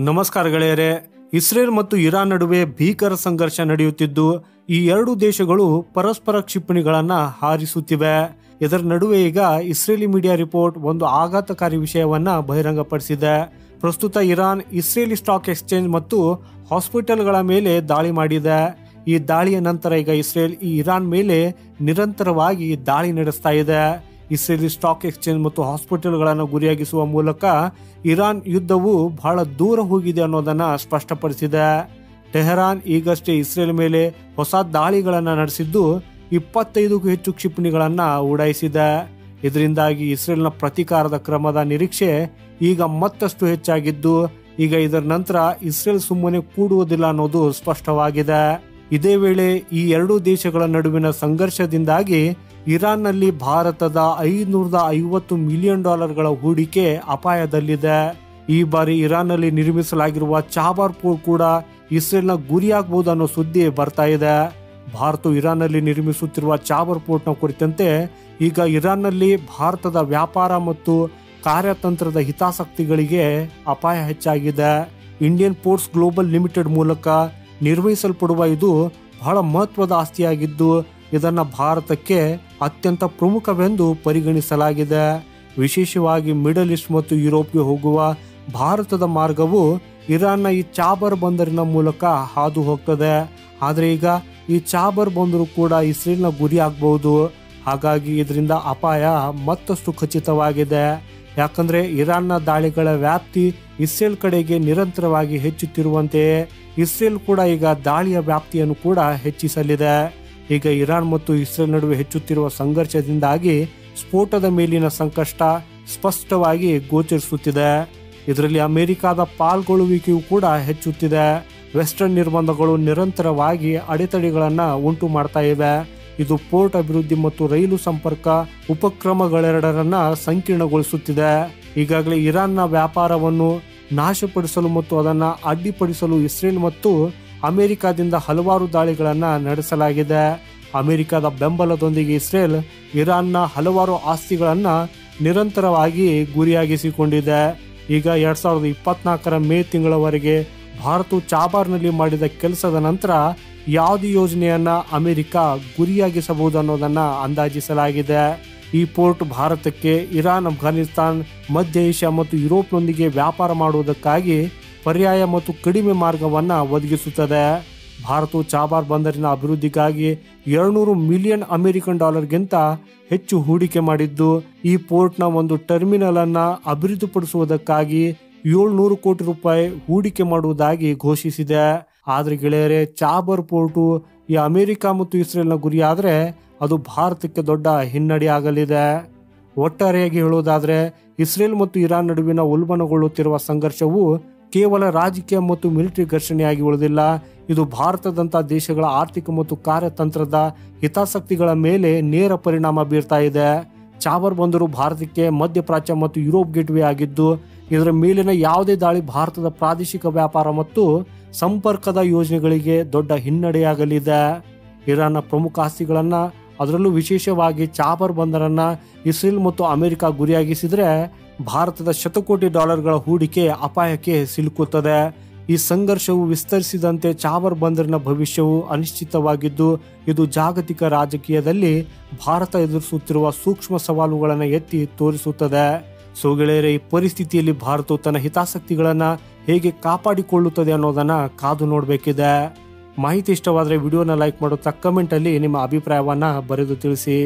ನಮಸ್ಕಾರ ಗೆಳೆಯರೇ. ಇಸ್ರೇಲ್ ಮತ್ತು ಇರಾನ್ ನಡುವೆ ಭೀಕರ ಸಂಘರ್ಷ ನಡೆಯುತ್ತಿದ್ದು ಈ ಎರಡು ದೇಶಗಳು ಪರಸ್ಪರ ಕ್ಷಿಪಣಿಗಳನ್ನು ಹಾರಿಸುತ್ತಿವೆ. ಇದರ ನಡುವೆ ಈಗ ಇಸ್ರೇಲಿ ಮೀಡಿಯಾ ರಿಪೋರ್ಟ್ ಒಂದು ಆಘಾತಕಾರಿ ವಿಷಯವನ್ನ ಬಹಿರಂಗಪಡಿಸಿದೆ. ಪ್ರಸ್ತುತ ಇರಾನ್ ಇಸ್ರೇಲಿ ಸ್ಟಾಕ್ ಎಕ್ಸ್ಚೇಂಜ್ ಮತ್ತು ಹಾಸ್ಪಿಟಲ್ಗಳ ಮೇಲೆ ದಾಳಿ ಮಾಡಿದೆ. ಈ ದಾಳಿಯ ನಂತರ ಈಗ ಇಸ್ರೇಲ್ ಇರಾನ್ ಮೇಲೆ ನಿರಂತರವಾಗಿ ದಾಳಿ ನಡೆಸ್ತಾ ಇದೆ. ಇಸ್ರೇಲಿ ಸ್ಟಾಕ್ ಎಕ್ಸ್ಚೇಂಜ್ ಮತ್ತು ಹಾಸ್ಪಿಟಲ್ಗಳನ್ನು ಗುರಿಯಾಗಿಸುವ ಮೂಲಕ ಇರಾನ್ ಯುದ್ಧವು ಬಹಳ ದೂರ ಹೋಗಿದೆ ಅನ್ನೋದನ್ನ ಸ್ಪಷ್ಟಪಡಿಸಿದೆ. ಟೆಹರಾನ್ ಈಗಷ್ಟೇ ಇಸ್ರೇಲ್ ಮೇಲೆ ಹೊಸ ದಾಳಿಗಳನ್ನು ನಡೆಸಿದ್ದು 25ಕ್ಕೂ ಹೆಚ್ಚು ಕ್ಷಿಪಣಿಗಳನ್ನು ಉಡಾಯಿಸಿದೆ. ಇದರಿಂದಾಗಿ ಇಸ್ರೇಲ್ನ ಪ್ರತೀಕಾರದ ಕ್ರಮದ ನಿರೀಕ್ಷೆ ಈಗ ಮತ್ತಷ್ಟು ಹೆಚ್ಚಾಗಿದ್ದು ಈಗ ಇದರ ನಂತರ ಇಸ್ರೇಲ್ ಸುಮ್ಮನೆ ಕೂಡುವುದಿಲ್ಲ ಅನ್ನೋದು ಸ್ಪಷ್ಟವಾಗಿದೆ. ಇದೇ ವೇಳೆ ಈ ಎರಡೂ ದೇಶಗಳ ನಡುವಿನ ಸಂಘರ್ಷದಿಂದಾಗಿ ಇರಾನ್ನಲ್ಲಿ ಭಾರತದ $550 ಮಿಲಿಯನ್ ಹೂಡಿಕೆ ಅಪಾಯದಲ್ಲಿದೆ. ಈ ಬಾರಿ ಇರಾನ್ನಲ್ಲಿ ನಿರ್ಮಿಸಲಾಗಿರುವ ಚಾಬಾರ್ ಪೋರ್ಟ್ ಕೂಡ ಇಸ್ರೇಲ್ನ ಗುರಿಯಾಗಬಹುದು ಅನ್ನೋ ಸುದ್ದಿ ಬರ್ತಾ ಇದೆ. ಭಾರತವು ಇರಾನ್ನಲ್ಲಿ ನಿರ್ಮಿಸುತ್ತಿರುವ ಚಾಬಾರ್ ಪೋರ್ಟ್ನ ಕುರಿತಂತೆ ಈಗ ಇರಾನ್ನಲ್ಲಿ ಭಾರತದ ವ್ಯಾಪಾರ ಮತ್ತು ಕಾರ್ಯತಂತ್ರದ ಹಿತಾಸಕ್ತಿಗಳಿಗೆ ಅಪಾಯ ಹೆಚ್ಚಾಗಿದೆ. ಇಂಡಿಯನ್ ಪೋರ್ಟ್ಸ್ ಗ್ಲೋಬಲ್ ಲಿಮಿಟೆಡ್ ಮೂಲಕ ನಿರ್ವಹಿಸಲ್ಪಡುವ ಇದು ಬಹಳ ಮಹತ್ವದ ಆಸ್ತಿಯಾಗಿದ್ದು ಇದನ್ನು ಭಾರತಕ್ಕೆ ಅತ್ಯಂತ ಪ್ರಮುಖವೆಂದು ಪರಿಗಣಿಸಲಾಗಿದೆ. ವಿಶೇಷವಾಗಿ ಮಿಡಲ್ ಈಸ್ಟ್ ಮತ್ತು ಯುರೋಪ್ಗೆ ಹೋಗುವ ಭಾರತದ ಮಾರ್ಗವು ಇರಾನ್ನ ಈ ಚಾಬರ್ ಬಂದರಿನ ಮೂಲಕ ಹಾದು ಹೋಗ್ತದೆ. ಆದರೆ ಈಗ ಈ ಚಾಬರ್ ಬಂದರು ಕೂಡ ಇಸ್ರೇಲ್ನ ಗುರಿ ಆಗಬಹುದು. ಹಾಗಾಗಿ ಇದರಿಂದ ಅಪಾಯ ಮತ್ತಷ್ಟು ಖಚಿತವಾಗಿದೆ. ಯಾಕಂದ್ರೆ ಇರಾನ್ನ ದಾಳಿಗಳ ವ್ಯಾಪ್ತಿ ಇಸ್ರೇಲ್ ಕಡೆಗೆ ನಿರಂತರವಾಗಿ ಹೆಚ್ಚುತ್ತಿರುವಂತೆಯೇ ಇಸ್ರೇಲ್ ಕೂಡ ಈಗ ದಾಳಿಯ ವ್ಯಾಪ್ತಿಯನ್ನು ಕೂಡ ಹೆಚ್ಚಿಸಲಿದೆ. ಈಗ ಇರಾನ್ ಮತ್ತು ಇಸ್ರೇಲ್ ನಡುವೆ ಹೆಚ್ಚುತ್ತಿರುವ ಸಂಘರ್ಷದಿಂದಾಗಿ ಸ್ಫೋಟದ ಮೇಲಿನ ಸಂಕಷ್ಟ ಸ್ಪಷ್ಟವಾಗಿ ಗೋಚರಿಸುತ್ತಿದೆ. ಇದರಲ್ಲಿ ಅಮೆರಿಕದ ಪಾಲ್ಗೊಳ್ಳುವಿಕೆಯೂ ಕೂಡ ಹೆಚ್ಚುತ್ತಿದೆ. ವೆಸ್ಟರ್ನ್ ನಿರ್ಬಂಧಗಳು ನಿರಂತರವಾಗಿ ಅಡೆತಡೆಗಳನ್ನು ಉಂಟು ಮಾಡ್ತಾ ಇವೆ. ಇದು ಪೋರ್ಟ್ ಅಭಿವೃದ್ಧಿ ಮತ್ತು ರೈಲು ಸಂಪರ್ಕ ಉಪಕ್ರಮಗಳೆರಡರನ್ನ ಸಂಕೀರ್ಣಗೊಳಿಸುತ್ತಿದೆ. ಈಗಾಗಲೇ ಇರಾನ್ನ ವ್ಯಾಪಾರವನ್ನು ನಾಶಪಡಿಸಲು ಮತ್ತು ಅದನ್ನು ಅಡ್ಡಿಪಡಿಸಲು ಇಸ್ರೇಲ್ ಮತ್ತು ಅಮೆರಿಕದಿಂದ ಹಲವಾರು ದಾಳಿಗಳನ್ನು ನಡೆಸಲಾಗಿದೆ. ಅಮೆರಿಕದ ಬೆಂಬಲದೊಂದಿಗೆ ಇಸ್ರೇಲ್ ಇರಾನ್ನ ಹಲವಾರು ಆಸ್ತಿಗಳನ್ನು ನಿರಂತರವಾಗಿ ಗುರಿಯಾಗಿಸಿಕೊಂಡಿದೆ. ಈಗ 2024ರ ಮೇ ತಿಂಗಳವರೆಗೆ ಭಾರತವು ಚಾಬಾರ್ನಲ್ಲಿ ಮಾಡಿದ ಕೆಲಸದ ನಂತರ ಯಾವುದೇ ಯೋಜನೆಯನ್ನ ಅಮೆರಿಕ ಗುರಿಯಾಗಿಸಬಹುದು ಅನ್ನೋದನ್ನ ಅಂದಾಜಿಸಲಾಗಿದೆ. ಈ ಪೋರ್ಟ್ ಭಾರತಕ್ಕೆ ಇರಾನ್, ಅಫ್ಘಾನಿಸ್ತಾನ್, ಮಧ್ಯ ಏಷ್ಯಾ ಮತ್ತು ಯುರೋಪ್ನೊಂದಿಗೆ ವ್ಯಾಪಾರ ಮಾಡುವುದಕ್ಕಾಗಿ ಪರ್ಯಾಯ ಮತ್ತು ಕಡಿಮೆ ಮಾರ್ಗವನ್ನ ಒದಗಿಸುತ್ತದೆ. ಭಾರತವು ಚಾಬಾರ್ ಬಂದರಿನ ಅಭಿವೃದ್ಧಿಗಾಗಿ $200 ಮಿಲಿಯನ್ ಗಿಂತ ಹೆಚ್ಚು ಹೂಡಿಕೆ ಮಾಡಿದ್ದು ಈ ಪೋರ್ಟ್ನ ಒಂದು ಟರ್ಮಿನಲ್ ಅನ್ನ ಅಭಿವೃದ್ಧಿಪಡಿಸುವುದಕ್ಕಾಗಿ $700 ಕೋಟಿ ಹೂಡಿಕೆ ಮಾಡುವುದಾಗಿ ಘೋಷಿಸಿದೆ. ಆದ್ರೆ ಗೆಳೆಯರೇ, ಚಾಬರ್ ಪೋರ್ಟು ಈ ಅಮೆರಿಕ ಮತ್ತು ಇಸ್ರೇಲ್ನ ಗುರಿಯಾದರೆ ಅದು ಭಾರತಕ್ಕೆ ದೊಡ್ಡ ಹಿನ್ನಡೆ ಆಗಲಿದೆ. ಒಟ್ಟಾರೆಯಾಗಿ ಹೇಳುವುದಾದ್ರೆ ಇಸ್ರೇಲ್ ಮತ್ತು ಇರಾನ್ ನಡುವಿನ ಉಲ್ಬಣಗೊಳ್ಳುತ್ತಿರುವ ಸಂಘರ್ಷವು ಕೇವಲ ರಾಜಕೀಯ ಮತ್ತು ಮಿಲಿಟರಿ ಘರ್ಷಣೆಯಾಗಿ ಉಳಿದಿಲ್ಲ. ಇದು ಭಾರತದಂತಹ ದೇಶಗಳ ಆರ್ಥಿಕ ಮತ್ತು ಕಾರ್ಯತಂತ್ರದ ಹಿತಾಸಕ್ತಿಗಳ ಮೇಲೆ ನೇರ ಪರಿಣಾಮ ಬೀರ್ತಾ ಇದೆ. ಚಾಬರ್ ಬಂದರು ಭಾರತಕ್ಕೆ ಮಧ್ಯಪ್ರಾಚ್ಯ ಮತ್ತು ಯುರೋಪ್ ಗೇಟ್ವೇ ಆಗಿದ್ದು ಇದರ ಮೇಲಿನ ಯಾವುದೇ ದಾಳಿ ಭಾರತದ ಪ್ರಾದೇಶಿಕ ವ್ಯಾಪಾರ ಮತ್ತು ಸಂಪರ್ಕದ ಯೋಜನೆಗಳಿಗೆ ದೊಡ್ಡ ಹಿನ್ನಡೆಯಾಗಲಿದೆ. ಇರಾನ್ನ ಪ್ರಮುಖ ಆಸ್ತಿಗಳನ್ನ, ಅದರಲ್ಲೂ ವಿಶೇಷವಾಗಿ ಚಾಬರ್ ಬಂದರನ್ನ ಇಸ್ರೇಲ್ ಮತ್ತು ಅಮೆರಿಕ ಗುರಿಯಾಗಿಸಿದ್ರೆ ಭಾರತದ ಶತಕೋಟಿ ಡಾಲರ್ಗಳ ಹೂಡಿಕೆ ಅಪಾಯಕ್ಕೆ ಸಿಲುಕುತ್ತದೆ. ಈ ಸಂಘರ್ಷವು ವಿಸ್ತರಿಸಿದಂತೆ ಚಾಬರ್ ಬಂದರಿನ ಭವಿಷ್ಯವು ಅನಿಶ್ಚಿತವಾಗಿದ್ದು ಇದು ಜಾಗತಿಕ ರಾಜಕೀಯದಲ್ಲಿ ಭಾರತ ಎದುರಿಸುತ್ತಿರುವ ಸೂಕ್ಷ್ಮ ಸವಾಲುಗಳನ್ನು ಎತ್ತಿ ತೋರಿಸುತ್ತದೆ. ಸೊ ಗೆಳೆಯರೇ, ಈ ಪರಿಸ್ಥಿತಿಯಲ್ಲಿ ಭಾರತವು ತನ್ನ ಹಿತಾಸಕ್ತಿಗಳನ್ನು ಹೇಗೆ ಕಾಪಾಡಿಕೊಳ್ಳುತ್ತದೆ ಅನ್ನೋದನ್ನ ಕಾದು ನೋಡಬೇಕಿದೆ. ಮಾಹಿತಿ ಇಷ್ಟವಾದರೆ ವಿಡಿಯೋನ ಲೈಕ್ ಮಾಡುತ್ತಾ ಕಮೆಂಟಲ್ಲಿ ನಿಮ್ಮ ಅಭಿಪ್ರಾಯವನ್ನ ಬರೆದು ತಿಳಿಸಿ.